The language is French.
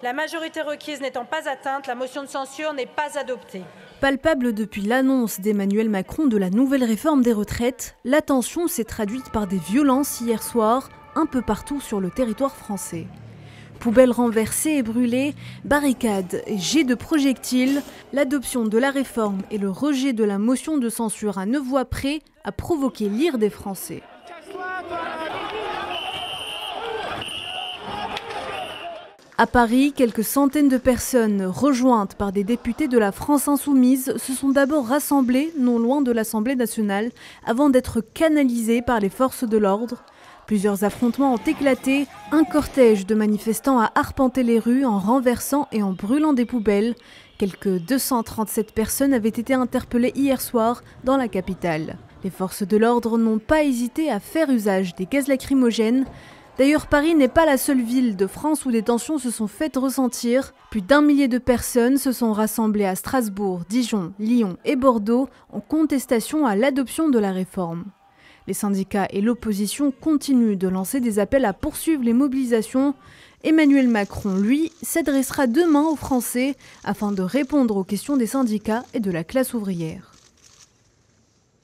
La majorité requise n'étant pas atteinte, la motion de censure n'est pas adoptée. Palpable depuis l'annonce d'Emmanuel Macron de la nouvelle réforme des retraites, la tension s'est traduite par des violences hier soir, un peu partout sur le territoire français. Poubelles renversées et brûlées, barricades et jets de projectiles, l'adoption de la réforme et le rejet de la motion de censure à 9 voix près a provoqué l'ire des Français. À Paris, quelques centaines de personnes, rejointes par des députés de la France Insoumise, se sont d'abord rassemblées non loin de l'Assemblée nationale avant d'être canalisées par les forces de l'ordre. Plusieurs affrontements ont éclaté, un cortège de manifestants a arpenté les rues en renversant et en brûlant des poubelles. Quelques 237 personnes avaient été interpellées hier soir dans la capitale. Les forces de l'ordre n'ont pas hésité à faire usage des gaz lacrymogènes. D'ailleurs, Paris n'est pas la seule ville de France où des tensions se sont faites ressentir. Plus d'1 millier de personnes se sont rassemblées à Strasbourg, Dijon, Lyon et Bordeaux en contestation à l'adoption de la réforme. Les syndicats et l'opposition continuent de lancer des appels à poursuivre les mobilisations. Emmanuel Macron, lui, s'adressera demain aux Français afin de répondre aux questions des syndicats et de la classe ouvrière.